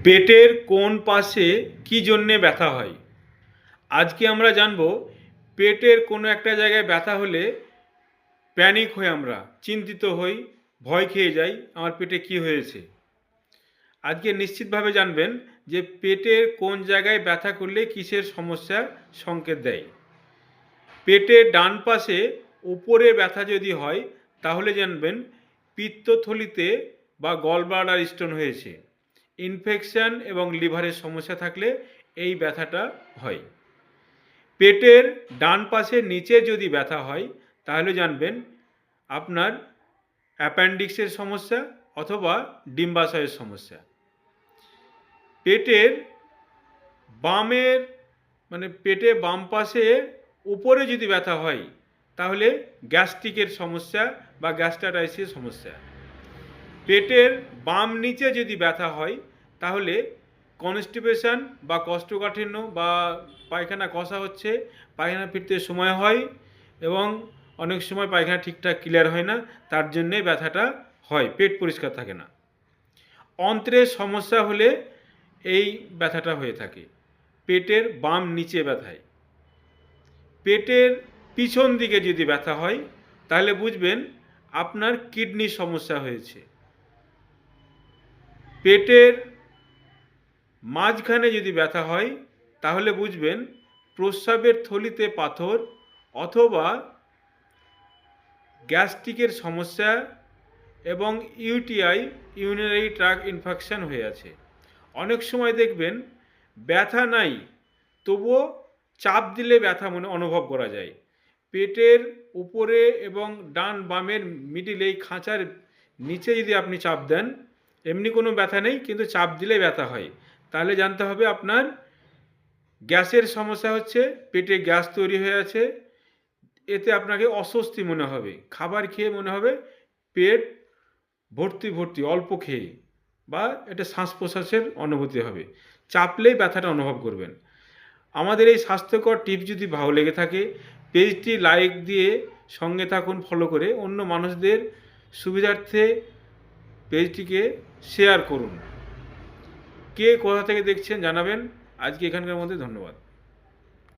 পেটের কোন পাশে কী জন্যে ব্যথা হয়। আজকে আমরা জানব পেটের কোনো একটা জায়গায় ব্যথা হলে প্যানিক হই, আমরা চিন্তিত হই, ভয় খেয়ে যাই আমার পেটে কি হয়েছে। আজকে নিশ্চিতভাবে জানবেন যে পেটের কোন জায়গায় ব্যথা করলে কিসের সমস্যার সংকেত দেয়। পেটের ডান পাশে উপরে ব্যথা যদি হয় তাহলে জানবেন পিত্তথলিতে বা গলব্লাডার স্টোন হয়েছে। ইনফেকশন এবং লিভারের সমস্যা থাকলে এই ব্যথাটা হয়। পেটের ডান পাশে নিচে যদি ব্যথা হয় তাহলে জানবেন আপনার অ্যাপেন্ডিক্সের সমস্যা অথবা ডিম্বাশয়ের সমস্যা। পেটের বামের পেটে বাম পাশে উপরে যদি ব্যথা হয় তাহলে গ্যাস্ট্রিকের সমস্যা বা গ্যাস্ট্রাইটিসের সমস্যা। পেটের বাম নিচে যদি ব্যথা হয় তাহলে কনস্টিপেশন বা কোষ্ঠকাঠিন্য বা পায়খানা কষা হচ্ছে, পায়খানা ফিরতে সময় হয় এবং অনেক সময় পায়খানা ঠিকঠাক ক্লিয়ার হয় না, তার জন্যে ব্যথাটা হয়, পেট পরিষ্কার থাকে না। অন্ত্রের সমস্যা হলে এই ব্যথাটা হয়ে থাকে পেটের বাম নিচে ব্যথায়। পেটের পিছন দিকে যদি ব্যথা হয় তাহলে বুঝবেন আপনার কিডনির সমস্যা হয়েছে। পেটের মাঝখানে যদি ব্যথা হয় তাহলে বুঝবেন প্রস্রাবের থলিতে পাথর অথবা গ্যাস্ট্রিকের সমস্যা এবং ইউটিআই, ইউরিনারি ট্র্যাক্ট ইনফেকশন হয়ে আছে। অনেক সময় দেখবেন ব্যথা নাই তবুও চাপ দিলে ব্যথা অনুভব করা যায়। পেটের উপরে এবং ডান বামের মিডিল এই খাঁচার নিচে যদি আপনি চাপ দেন, এমনি কোনো ব্যথা নেই কিন্তু চাপ দিলে ব্যথা হয়, তাহলে জানতে হবে আপনার গ্যাসের সমস্যা হচ্ছে, পেটে গ্যাস তৈরি হয়ে আছে। এতে আপনাকে অস্বস্তি মনে হবে, খাবার খেয়ে মনে হবে পেট ভর্তি ভর্তি অল্প খেয়ে, বা এটা শ্বাস প্রশ্বাসের অনুভূতি হবে, চাপলেই ব্যথাটা অনুভব করবেন। আমাদের এই স্বাস্থ্যকর টিপস যদি ভালো লেগে থাকে পেজটি লাইক দিয়ে সঙ্গে থাকুন, ফলো করে অন্য মানুষদের সুবিধার্থে পেজটিকে শেয়ার করুন। কে কোথা থেকে দেখছেন জানাবেন। আজকে এখানকার মধ্যে ধন্যবাদ।